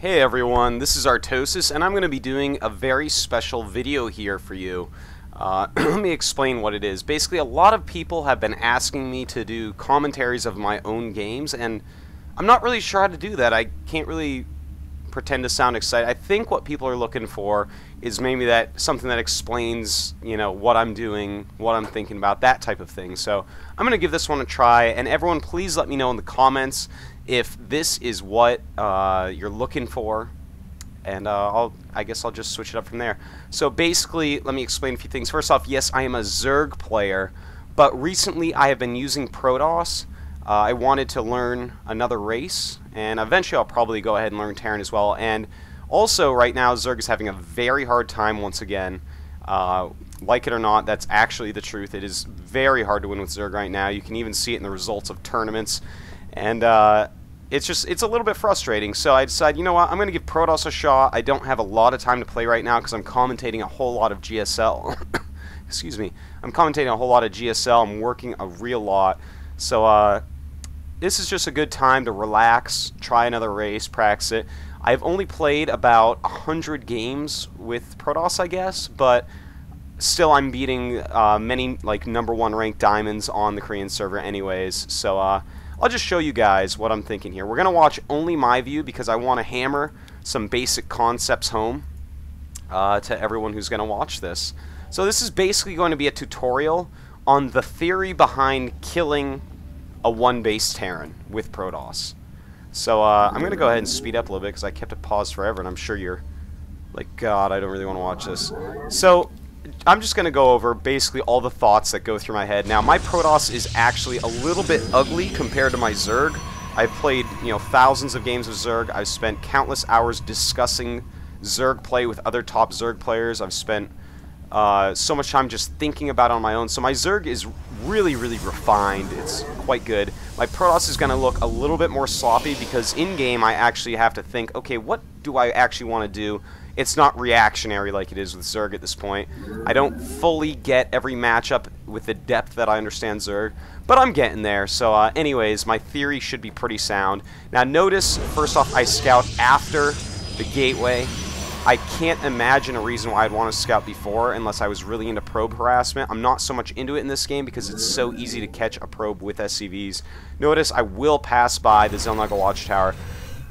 Hey everyone, this is Artosis, and I'm going to be doing a very special video here for you. Let me explain what it is. Basically, a lot of people have been asking me to do commentaries of my own games, and I'm not really sure how to do that. I can't really pretend to sound excited. I think what people are looking for is maybe something that explains, what I'm doing, what I'm thinking about, that type of thing. So I'm going to give this one a try, and everyone please let me know in the comments if this is what you're looking for, and I guess I'll just switch it up from there. So basically, let me explain a few things. First off, yes, I am a Zerg player, but recently I have been using Protoss. I wanted to learn another race, and eventually I'll probably go ahead and learn Terran as well. And also, right now, Zerg is having a very hard time once again. Like it or not, that's actually the truth. It is very hard to win with Zerg right now. You can even see it in the results of tournaments. And it's a little bit frustrating, so I decided, you know what, I'm going to give Protoss a shot. I don't have a lot of time to play right now because I'm commentating a whole lot of GSL. Excuse me. I'm commentating a whole lot of GSL. I'm working a real lot. So this is just a good time to relax, try another race, practice it. I've only played about 100 games with Protoss, I guess, but still I'm beating many #1 ranked diamonds on the Korean server anyways, so I'll just show you guys what I'm thinking here. We're going to watch only my view because I want to hammer some basic concepts home to everyone who's going to watch this. So this is basically going to be a tutorial on the theory behind killing a one-base Terran with Protoss. So I'm going to go ahead and speed up a little bit because I kept it paused forever, and I'm sure you're like, God, I don't really want to watch this. So I'm just going to go over basically all the thoughts that go through my head. Now, my Protoss is actually a little bit ugly compared to my Zerg. I've played, thousands of games of Zerg. I've spent countless hours discussing Zerg play with other top Zerg players. I've spent so much time just thinking about it on my own. So my Zerg is really, really refined. It's quite good. My Protoss is going to look a little bit more sloppy because in-game I actually have to think, okay, what do I actually want to do? It's not reactionary like it is with Zerg at this point. I don't fully get every matchup with the depth that I understand Zerg, but I'm getting there. So anyways, my theory should be pretty sound. Now notice, first off, I scout after the gateway. I can't imagine a reason why I'd want to scout before unless I was really into probe harassment. I'm not so much into it in this game because it's so easy to catch a probe with SCVs. Notice I will pass by the Zelnaga Watchtower.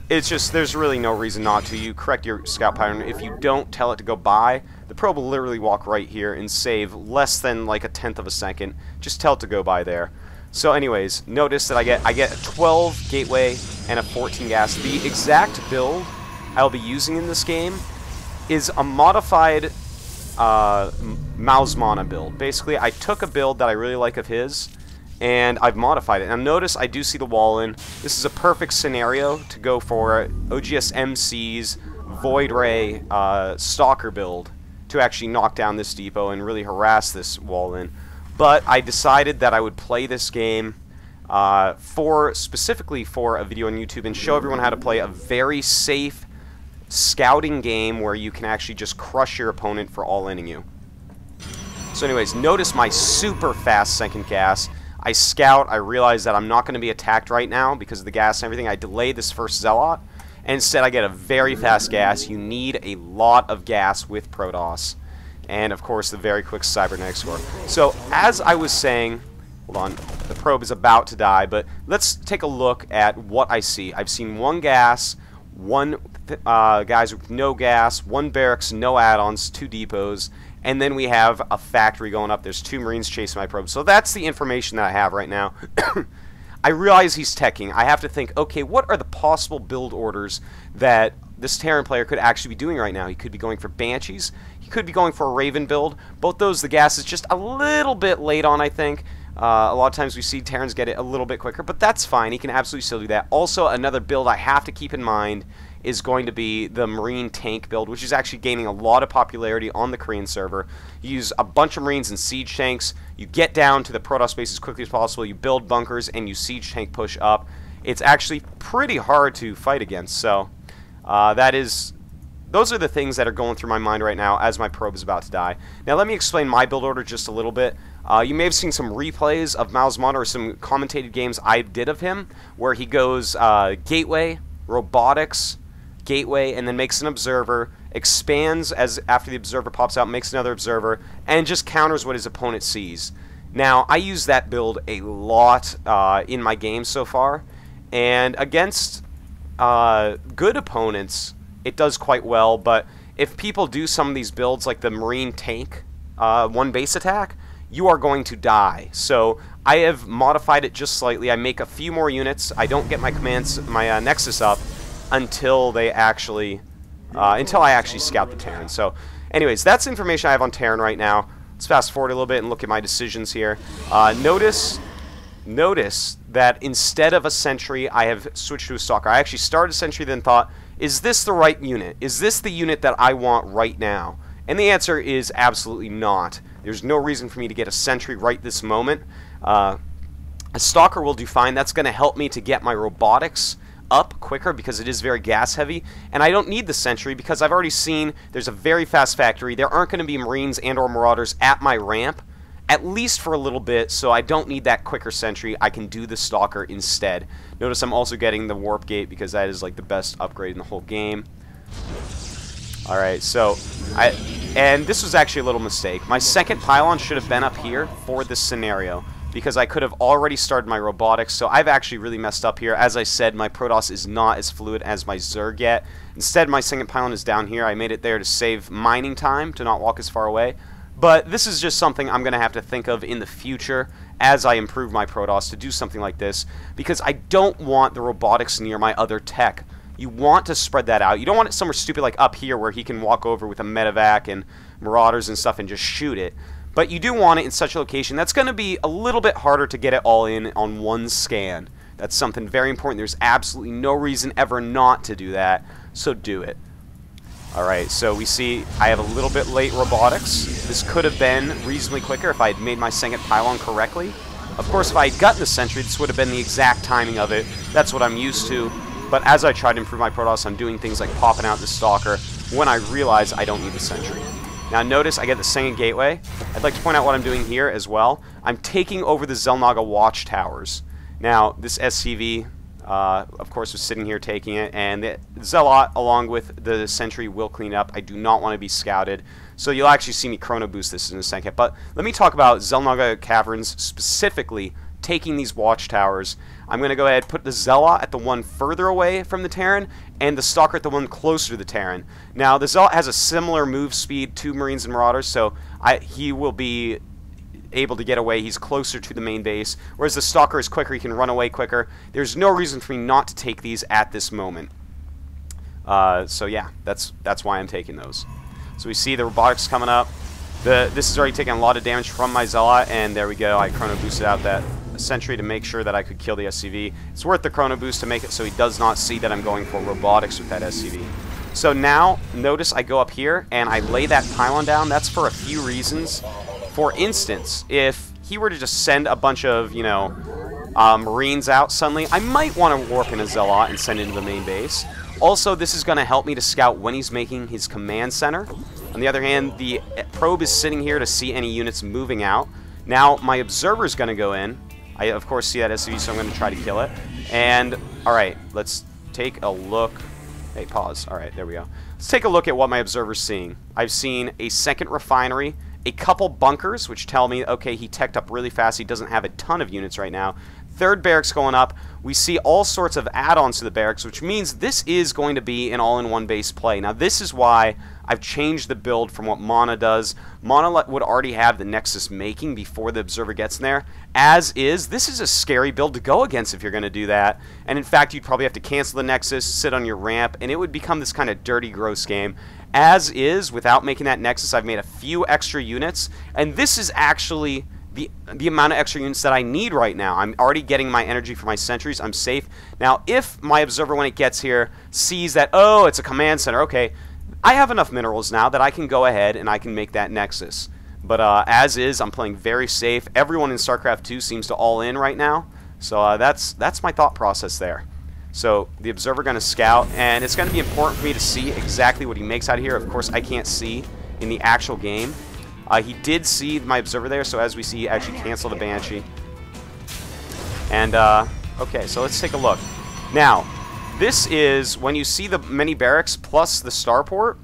It's just, there's really no reason not to. You correct your scout pattern. If you don't tell it to go by, the probe will literally walk right here and save less than like 1/10 of a second. Just tell it to go by there. So anyways, notice that I get a 12 gateway and a 14 gas. The exact build I'll be using in this game is a modified Mausmana build. Basically, I took a build that I really like of his, and I've modified it. Now notice I do see the wall in. This is a perfect scenario to go for OGS MC's Void Ray Stalker build to actually knock down this depot and really harass this wall in. But I decided that I would play this game specifically for a video on YouTube and show everyone how to play a very safe scouting game where you can actually just crush your opponent for all-inning you. So anyways, notice my super fast second gas. I scout, I realize that I'm not going to be attacked right now because of the gas and everything. I delay this first Zealot, and instead I get a very fast gas. You need a lot of gas with Protoss. And of course the very quick cybernetic score. So as I was saying, hold on, the probe is about to die, but let's take a look at what I see. I've seen one gas, one guys with no gas, one barracks, no add-ons, 2 depots, and then we have a factory going up. There's 2 Marines chasing my probe. So that's the information that I have right now. I realize he's teching. I have to think, okay, what are the possible build orders that this Terran player could actually be doing right now? He could be going for Banshees. He could be going for a Raven build. Both those, the gas is just a little bit late on, I think. A lot of times we see Terrans get it a little bit quicker, but that's fine. He can absolutely still do that. Also, another build I have to keep in mind is going to be the Marine tank build, which is actually gaining a lot of popularity on the Korean server. You use a bunch of Marines and siege tanks, you get down to the Protoss base as quickly as possible, you build bunkers, and you siege tank push up. It's actually pretty hard to fight against, so those are the things that are going through my mind right now as my probe is about to die. Now let me explain my build order just a little bit. You may have seen some replays of Mausmana or some commentated games I did of him, where he goes Gateway, Robotics, gateway and then makes an observer, expands as after the observer pops out, makes another observer, and just counters what his opponent sees. Now, I use that build a lot in my game so far, and against good opponents, it does quite well, but if people do some of these builds like the Marine tank one base attack, you are going to die. So I have modified it just slightly. I make a few more units. I don't get my Nexus up until they actually, until I actually scout the Terran. So anyways, that's information I have on Terran right now. Let's fast forward a little bit and look at my decisions here. Notice that instead of a sentry, I have switched to a stalker. I actually started a sentry, then thought, is this the right unit? Is this the unit that I want right now? And the answer is absolutely not. There's no reason for me to get a sentry right this moment. A stalker will do fine. That's going to help me to get my robotics up quicker because it is very gas heavy, and I don't need the sentry because I've already seen there's a very fast factory. There aren't going to be Marines and or Marauders at my ramp, at least for a little bit, so I don't need that quicker sentry. I can do the stalker instead. Notice I'm also getting the warp gate because that is like the best upgrade in the whole game. Alright, so and this was actually a little mistake. My second pylon should have been up here for this scenario, because I could have already started my robotics, so I've actually really messed up here. As I said, my Protoss is not as fluid as my Zerg yet. Instead, my second pylon is down here. I made it there to save mining time, to not walk as far away. But this is just something I'm going to have to think of in the future as I improve my Protoss to do something like this, because I don't want the robotics near my other tech. You want to spread that out. You don't want it somewhere stupid like up here where he can walk over with a medevac and Marauders and stuff and just shoot it. But you do want it in such a location that's going to be a little bit harder to get it all in on one scan. That's something very important. There's absolutely no reason ever not to do that, so do it. Alright, so we see I have a little bit late robotics. This could have been reasonably quicker if I had made my second pylon correctly. Of course, if I had gotten the sentry, this would have been the exact timing of it. That's what I'm used to. But as I try to improve my Protoss, I'm doing things like popping out the stalker when I realize I don't need the sentry. Now notice I get the second gateway. I'd like to point out what I'm doing here as well. I'm taking over the Xel'Naga watchtowers. Now this SCV, of course, was sitting here taking it, and the Zealot, along with the sentry, will clean up. I do not want to be scouted, so you'll actually see me chrono boost this in a second. But let me talk about Xel'Naga Caverns specifically taking these watchtowers. I'm going to go ahead and put the Zealot at the one further away from the Terran, and the Stalker at the one closer to the Terran. Now, the Zealot has a similar move speed to Marines and Marauders, so he will be able to get away. He's closer to the main base, whereas the Stalker is quicker. He can run away quicker. There's no reason for me not to take these at this moment. So yeah, that's why I'm taking those. So we see the robotics coming up. This is already taking a lot of damage from my Zealot, and there we go. I chrono boosted out that sentry to make sure that I could kill the SCV. It's worth the chrono boost to make it so he does not see that I'm going for robotics with that SCV. So now, notice I go up here and I lay that pylon down. That's for a few reasons. For instance, if he were to just send a bunch of, you know, Marines out suddenly, I might want to warp in a Zealot and send it into the main base. Also, this is going to help me to scout when he's making his command center. On the other hand, the probe is sitting here to see any units moving out. Now, my observer is going to go in. I, of course, see that SCV, so I'm going to try to kill it. And, alright, let's take a look. Hey, pause. Alright, there we go. Let's take a look at what my observer's seeing. I've seen a second refinery, a couple bunkers, which tell me, okay, he teched up really fast. He doesn't have a ton of units right now. Third barracks going up. We see all sorts of add-ons to the barracks, which means this is going to be an all-in-one base play. Now, this is why I've changed the build from what Mana does. Mana would already have the Nexus making before the Observer gets in there. As is, this is a scary build to go against if you're going to do that. And in fact, you'd probably have to cancel the Nexus, sit on your ramp, and it would become this kind of dirty, gross game. As is, without making that Nexus, I've made a few extra units, and this is actually the amount of extra units that I need right now. I'm already getting my energy for my sentries. I'm safe. Now, if my Observer, when it gets here, sees that, oh, it's a command center, okay, I have enough minerals now that I can go ahead and I can make that Nexus. But as is, I'm playing very safe. Everyone in StarCraft 2 seems to all in right now. So that's my thought process there. So the Observer going to scout, and it's going to be important for me to see exactly what he makes out of here. Of course, I can't see in the actual game. He did see my Observer there, so as we see, he actually canceled the Banshee. And, okay, so let's take a look. Now, this is, when you see the mini barracks plus the starport,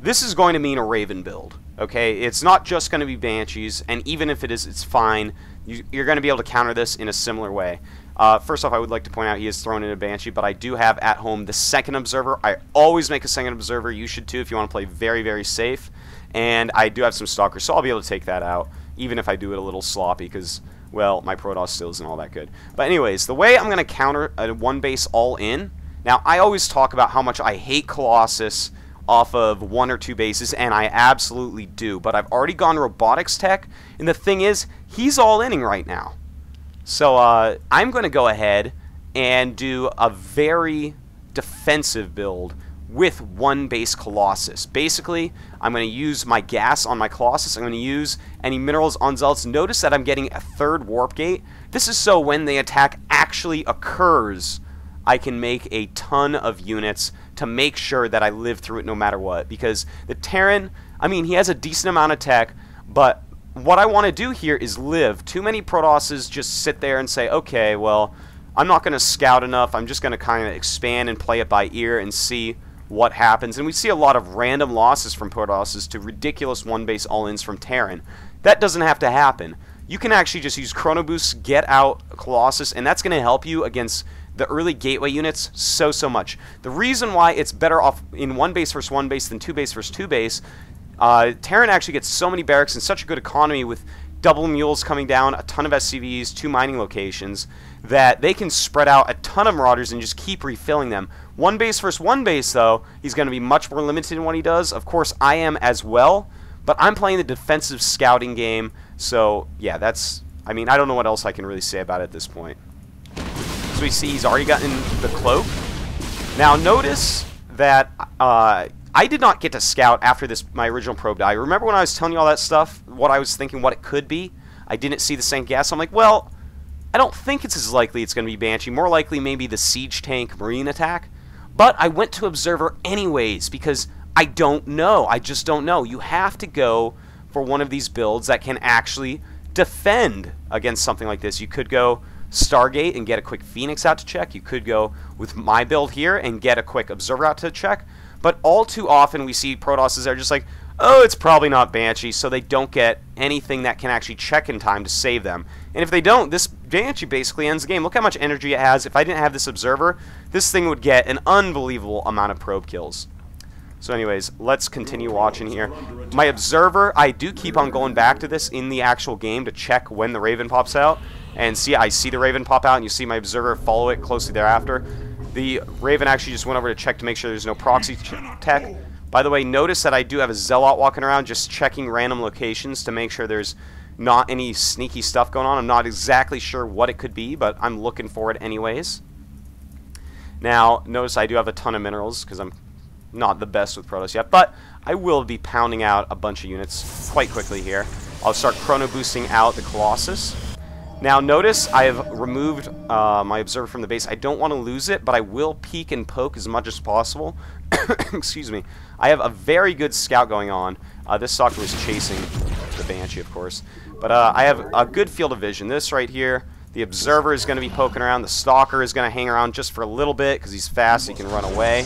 this is going to mean a Raven build. Okay, it's not just going to be Banshees, and even if it is, it's fine. You're going to be able to counter this in a similar way. First off, I would like to point out he is thrown in a Banshee, but I do have at home the second Observer. I always make a second Observer. You should too if you want to play very, very safe. And I do have some Stalkers, so I'll be able to take that out, even if I do it a little sloppy, because, well, my Protoss still isn't all that good. But anyways, the way I'm going to counter a one base all in, now I always talk about how much I hate Colossus off of 1 or 2 bases, and I absolutely do, but I've already gone robotics tech, and the thing is, he's all-inning right now. So I'm going to go ahead and do a very defensive build with 1 base Colossus. Basically, I'm going to use my gas on my Colossus, I'm going to use any minerals on Zealots. Notice that I'm getting a 3rd warp gate. This is so when the attack actually occurs, I can make a ton of units to make sure that I live through it no matter what. Because the Terran, I mean, he has a decent amount of tech, but what I want to do here is live. Too many Protosses just sit there and say, okay, well, I'm not going to scout enough. I'm just going to kind of expand and play it by ear and see what happens. And we see a lot of random losses from Protosses to ridiculous 1 base all-ins from Terran. That doesn't have to happen. You can actually just use Chrono Boost, get out Colossus, and that's going to help you against the early gateway units so much. The reason why it's better off in 1 base versus 1 base than 2 base versus 2 base, Terran actually gets so many barracks and such a good economy with double mules coming down, a ton of SCVs, 2 mining locations, that they can spread out a ton of Marauders and just keep refilling them. 1 base versus 1 base, though, he's going to be much more limited in what he does. Of course, I am as well, but I'm playing the defensive scouting game, so yeah, that's, I mean, I don't know what else I can really say about it at this point. So we see he's already gotten the cloak. Now notice that I did not get to scout after this my original probe die. Remember when I was telling you all that stuff, what I was thinking, what it could be? I didn't see the second gas. So I'm like, well, I don't think it's as likely it's going to be Banshee. More likely maybe the siege tank marine attack. But I went to Observer anyways because I don't know. I just don't know. You have to go for one of these builds that can actually defend against something like this. You could go Stargate and get a quick Phoenix out to check. You could go with my build here and get a quick Observer out to check. But all too often we see Protosses that are just like, oh, it's probably not Banshee, so they don't get anything that can actually check in time to save them. And if they don't, this Banshee basically ends the game. Look how much energy it has. If I didn't have this Observer, this thing would get an unbelievable amount of probe kills. So anyways, let's continue watching here. My Observer, I do keep on going back to this in the actual game to check when the Raven pops out. And see, I see the Raven pop out, and you see my Observer follow it closely thereafter. The Raven actually just went over to check to make sure there's no proxy tech. By the way, notice that I do have a Zealot walking around just checking random locations to make sure there's not any sneaky stuff going on. I'm not exactly sure what it could be, but I'm looking for it anyways. Now, notice I do have a ton of minerals because I'm not the best with Protoss yet, but I will be pounding out a bunch of units quite quickly here. I'll start chrono boosting out the Colossus. Now notice I have removed my Observer from the base. I don't want to lose it, but I will peek and poke as much as possible. Excuse me. I have a very good scout going on. This Stalker was chasing the Banshee, of course. But I have a good field of vision. This right here, the Observer is going to be poking around. The Stalker is going to hang around just for a little bit because he's fast, he can run away.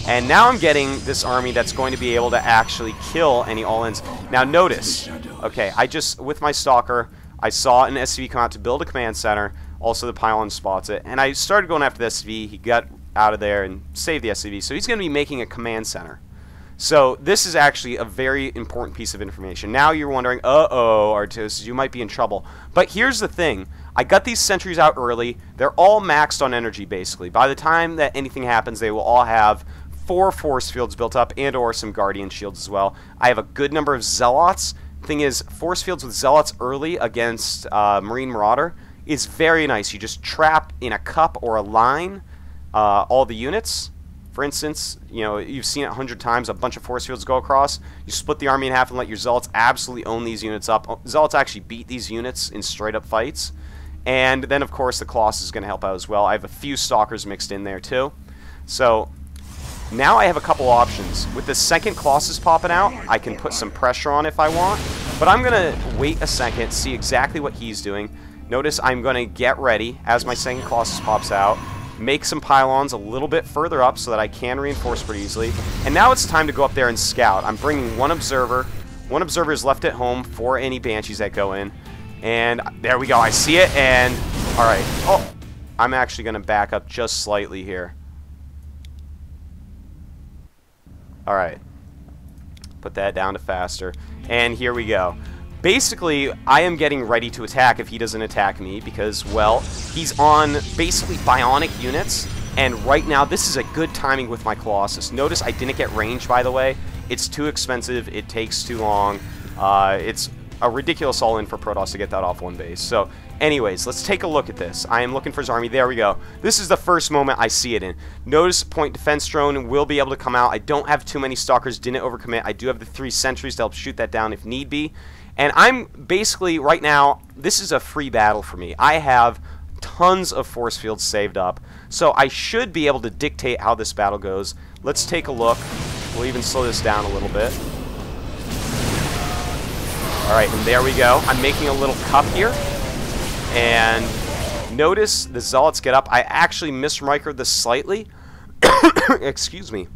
And now I'm getting this army that's going to be able to actually kill any all-ins. Now notice, okay, I just, with my Stalker, I saw an SCV come out to build a command center. Also, the pylon spots it. And I started going after the SCV. He got out of there and saved the SCV. So he's going to be making a command center. So this is actually a very important piece of information. Now you're wondering, uh-oh, Artos, you might be in trouble. But here's the thing. I got these sentries out early. They're all maxed on energy, basically. By the time that anything happens, they will all have 4 force fields built up and or some guardian shields as well. I have a good number of Zealots. Thing is, force fields with Zealots early against Marine Marauder is very nice. You just trap in a cup or a line all the units. For instance, you know, you've seen it 100 times, a bunch of force fields go across. You split the army in half and let your Zealots absolutely own these units up. Zealots actually beat these units in straight-up fights. And then, of course, the Colossus is going to help out as well. I have a few Stalkers mixed in there, too. So now I have a couple options. With the second Colossus popping out, I can put some pressure on if I want. But I'm going to wait a second, see exactly what he's doing. Notice I'm going to get ready as my second Colossus pops out. make some pylons a little bit further up so that I can reinforce pretty easily. And now it's time to go up there and scout. I'm bringing one observer. One observer is left at home for any Banshees that go in. And there we go. I see it, and all right. Oh, I'm actually going to back up just slightly here. All right. Put that down to faster. And here we go. Basically, I am getting ready to attack if he doesn't attack me because, well, he's on basically bionic units. And right now, this is a good timing with my Colossus. Notice I didn't get range, by the way. It's too expensive. It takes too long. It's a ridiculous all-in for Protoss to get that off one base. So, anyways, let's take a look at this. I am looking for his army. There we go. This is the first moment I see it in. Notice point defense drone will be able to come out. I don't have too many stalkers. Didn't overcommit. I do have the 3 sentries to help shoot that down if need be. And I'm basically, right now, this is a free battle for me. I have tons of force fields saved up. So I should be able to dictate how this battle goes. Let's take a look. We'll even slow this down a little bit. Alright, and there we go. I'm making a little cup here. And notice the Zealots get up. I actually mismicroed this slightly. Excuse me.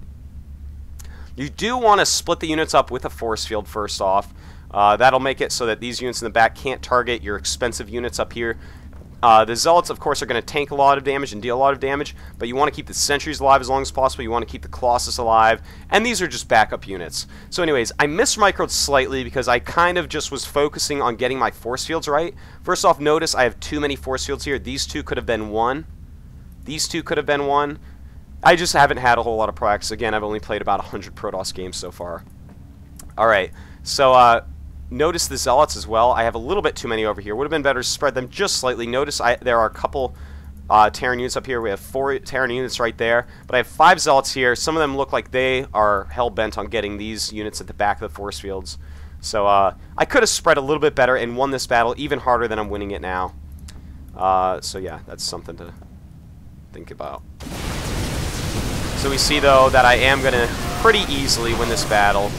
You do want to split the units up with a force field first off. That'll make it so that these units in the back can't target your expensive units up here. The Zealots, of course, are going to tank a lot of damage and deal a lot of damage, but you want to keep the Sentries alive as long as possible. You want to keep the Colossus alive, and these are just backup units. So anyways, I mismicroed slightly because I kind of just was focusing on getting my force fields right. First off, notice I have too many force fields here. These two could have been one. These two could have been one. I just haven't had a whole lot of practice. Again, I've only played about 100 Protoss games so far. Alright, so notice the Zealots as well. I have a little bit too many over here. Would have been better to spread them just slightly. Notice there are a couple Terran units up here. We have 4 Terran units right there. But I have 5 Zealots here. Some of them look like they are hell-bent on getting these units at the back of the force fields. So I could have spread a little bit better and won this battle even harder than I'm winning it now. So yeah, that's something to think about. So we see, though, that I am going to pretty easily win this battle.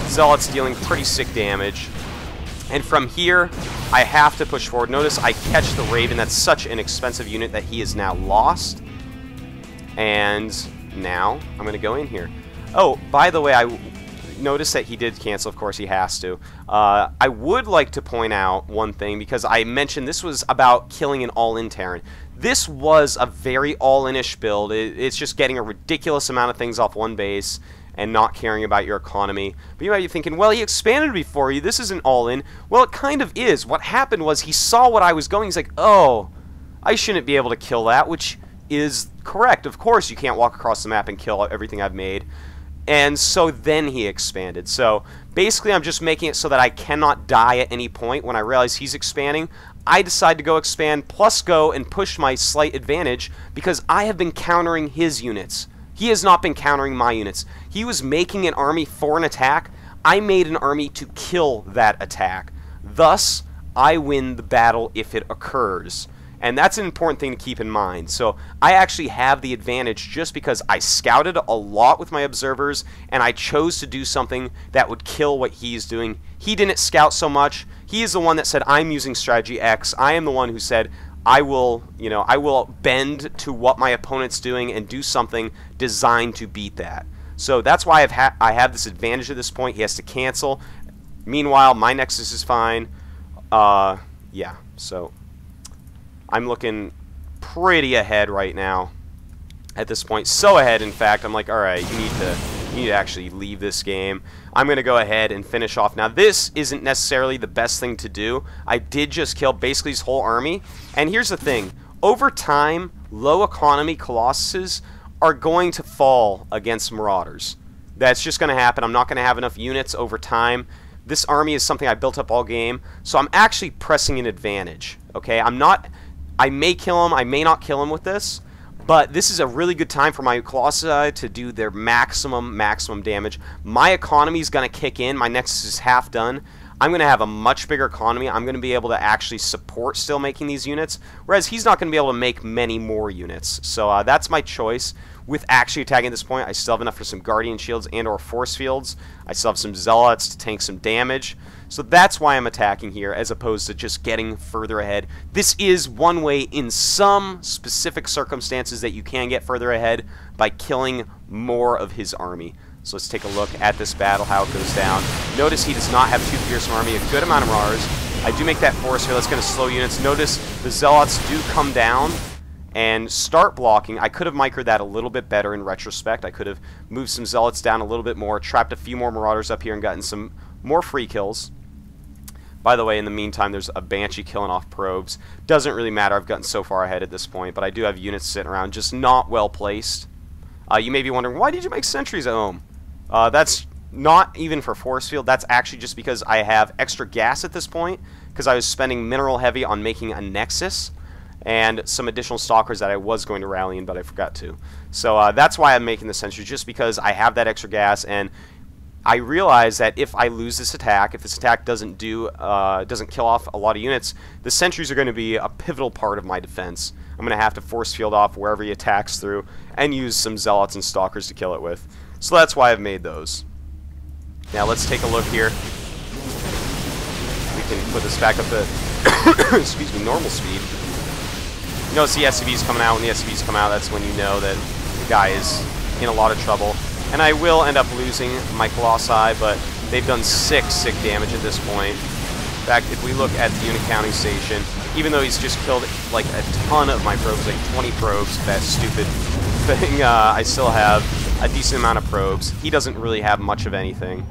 Zealots dealing pretty sick damage. And from here, I have to push forward. Notice I catch the Raven. That's such an expensive unit that he is now lost. And now I'm going to go in here. Oh, by the way, I noticed that he did cancel. Of course, he has to. I would like to point out one thing, because I mentioned this was about killing an all-in Terran. This was a very all-in-ish build. It's just getting a ridiculous amount of things off one base and not caring about your economy. But you might be thinking, well, he expanded before you. This isn't all-in. Well, it kind of is. What happened was he saw what I was going. He's like, oh, I shouldn't be able to kill that, which is correct. Of course, you can't walk across the map and kill everything I've made. And so then he expanded. So basically, I'm just making it so that I cannot die at any point when I realize he's expanding. I decide to go expand, plus go and push my slight advantage, because I have been countering his units. He has not been countering my units. He was making an army for an attack. I made an army to kill that attack. Thus, I win the battle if it occurs. And that's an important thing to keep in mind. So I actually have the advantage just because I scouted a lot with my observers, and I chose to do something that would kill what he's doing. He didn't scout so much. He is the one that said, I'm using strategy X. I am the one who said, I will bend to what my opponent's doing and do something designed to beat that. So that's why I have this advantage at this point. He has to cancel. Meanwhile, my Nexus is fine. Yeah, so I'm looking pretty ahead right now at this point. So ahead, in fact, I'm like, all right, you need to actually leave this game. I'm going to go ahead and finish off. Now, this isn't necessarily the best thing to do. I did just kill basically his whole army. And here's the thing. Over time, low economy Colossuses are going to fall against Marauders. That's just going to happen. I'm not going to have enough units over time. This army is something I built up all game. So I'm actually pressing an advantage. Okay, I may kill him, I may not kill him with this, but this is a really good time for my Colossi to do their maximum damage. My economy is going to kick in. My Nexus is half done. I'm going to have a much bigger economy. I'm going to be able to actually support still making these units, whereas he's not going to be able to make many more units. So that's my choice. with actually attacking at this point. I still have enough for some Guardian Shields and or Force Fields. I still have some Zealots to tank some damage. So that's why I'm attacking here, as opposed to just getting further ahead. This is one way in some specific circumstances that you can get further ahead by killing more of his army. So let's take a look at this battle, how it goes down. Notice he does not have too fearsome army, a good amount of Marauders. I do make that force here, that's going to slow units. Notice the Zealots do come down and start blocking. I could have microed that a little bit better in retrospect. I could have moved some Zealots down a little bit more, trapped a few more Marauders up here and gotten some more free kills. By the way, in the meantime, there's a Banshee killing off probes. Doesn't really matter, I've gotten so far ahead at this point, but I do have units sitting around, just not well placed. You may be wondering, why did you make sentries at home? That's not even for force field, that's actually just because I have extra gas at this point, because I was spending mineral heavy on making a Nexus, and some additional stalkers that I was going to rally in, but I forgot to. So that's why I'm making the sentry, just because I have that extra gas, and I realize that if I lose this attack, if this attack doesn't kill off a lot of units, the sentries are going to be a pivotal part of my defense. I'm going to have to force field off wherever he attacks through, and use some Zealots and Stalkers to kill it with. So that's why I've made those. Now let's take a look here. We can put this back up to excuse me, normal speed. You notice the SCVs coming out. When the SCVs come out, that's when you know that the guy is in a lot of trouble. And I will end up losing my Colossi, but they've done sick damage at this point. In fact, if we look at the unit counting station, even though he's just killed like a ton of my probes, like 20 probes, that stupid thing, I still have a decent amount of probes. He doesn't really have much of anything.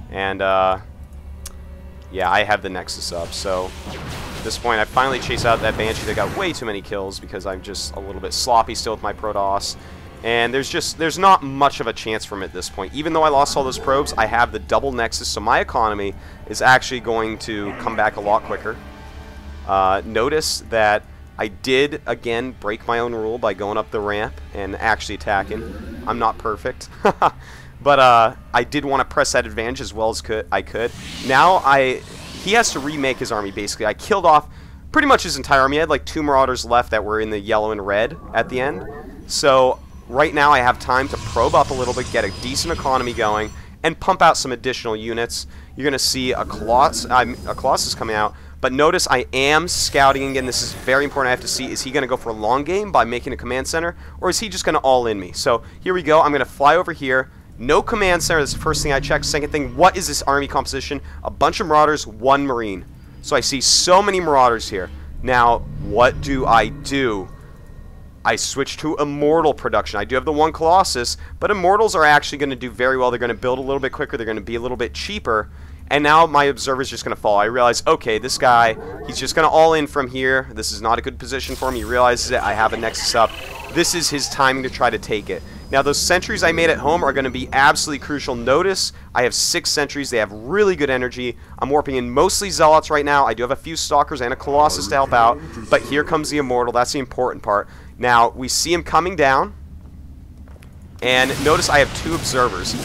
And, yeah, I have the Nexus up, so at this point I finally chase out that Banshee that got way too many kills because I'm just a little bit sloppy still with my Protoss. And there's not much of a chance from it at this point. Even though I lost all those probes, I have the double Nexus, so my economy is actually going to come back a lot quicker. Notice that I did, again, break my own rule by going up the ramp and actually attacking. I'm not perfect. But I did want to press that advantage as well as I could. Now he has to remake his army, basically. I killed off pretty much his entire army. I had like 2 Marauders left that were in the yellow and red at the end. So right now I have time to probe up a little bit, get a decent economy going, and pump out some additional units. You're going to see a Colossus coming out. But notice I am scouting again. This is very important. I have to see, is he going to go for a long game by making a command center, or is he just going to all in me? So here we go. I'm going to fly over here. No command center. That's the first thing I check. Second thing, what is this army composition? A bunch of Marauders, 1 Marine. So I see so many Marauders here. Now, what do? I switch to Immortal production. I do have the 1 Colossus, but Immortals are actually going to do very well. They're going to build a little bit quicker. They're going to be a little bit cheaper. And now my Observer is just going to fall. I realize, okay, this guy, he's just going to all in from here. This is not a good position for him. He realizes it. I have a Nexus up. This is his timing to try to take it. Now, those sentries I made at home are going to be absolutely crucial. Notice I have 6 sentries. They have really good energy. I'm warping in mostly Zealots right now. I do have a few Stalkers and a Colossus to help out. But here comes the Immortal. That's the important part. Now, we see him coming down. And notice I have 2 Observers.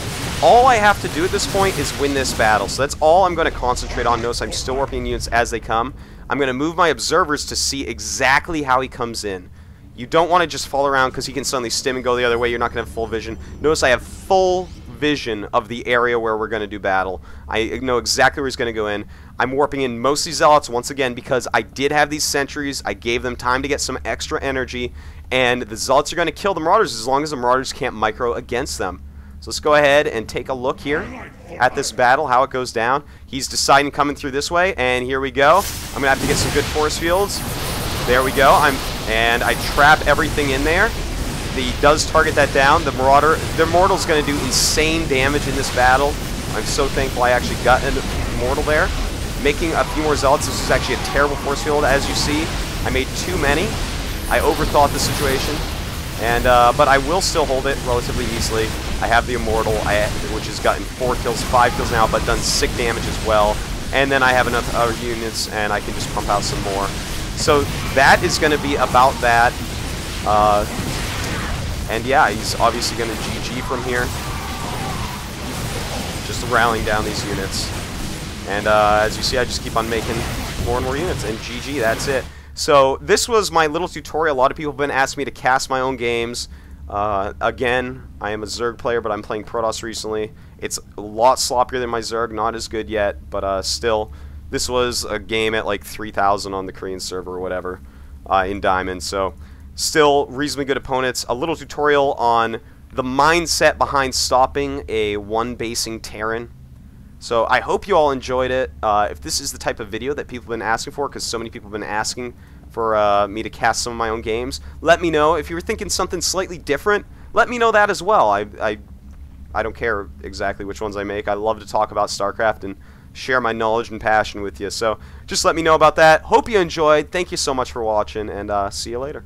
All I have to do at this point is win this battle. So that's all I'm going to concentrate on. Notice I'm still warping units as they come. I'm going to move my Observers to see exactly how he comes in. You don't want to just fall around because he can suddenly stim and go the other way. You're not going to have full vision. Notice I have full vision of the area where we're going to do battle. I know exactly where he's going to go in. I'm warping in mostly Zealots once again because I did have these sentries. I gave them time to get some extra energy. And the Zealots are going to kill the Marauders as long as the Marauders can't micro against them. So let's go ahead and take a look here at this battle, how it goes down. He's deciding coming through this way, and here we go. I'm going to have to get some good force fields. There we go. And I trap everything in there. He does target that down. The Immortal's going to do insane damage in this battle. I'm so thankful I actually got an Immortal there. Making a few more Zealots. This is actually a terrible force field, as you see. I made too many. I overthought the situation. But I will still hold it relatively easily. I have the Immortal, which has gotten 4 kills, 5 kills now, but done sick damage as well. And then I have enough other units, and I can just pump out some more. So that is going to be about that. And yeah, he's obviously going to GG from here. Just rallying down these units. And as you see, I just keep on making more and more units. And GG, that's it. So this was my little tutorial. A lot of people have been asking me to cast my own games. Again, I am a Zerg player, but I'm playing Protoss recently. It's a lot sloppier than my Zerg, not as good yet, but still, this was a game at like 3,000 on the Korean server or whatever in Diamond, so still reasonably good opponents. A little tutorial on the mindset behind stopping a one-basing Terran. So I hope you all enjoyed it. If this is the type of video that people have been asking for, because so many people have been asking for me to cast some of my own games, let me know. If you were thinking something slightly different, let me know that as well. I don't care exactly which ones I make. I love to talk about StarCraft and share my knowledge and passion with you. So just let me know about that. Hope you enjoyed. Thank you so much for watching, and see you later.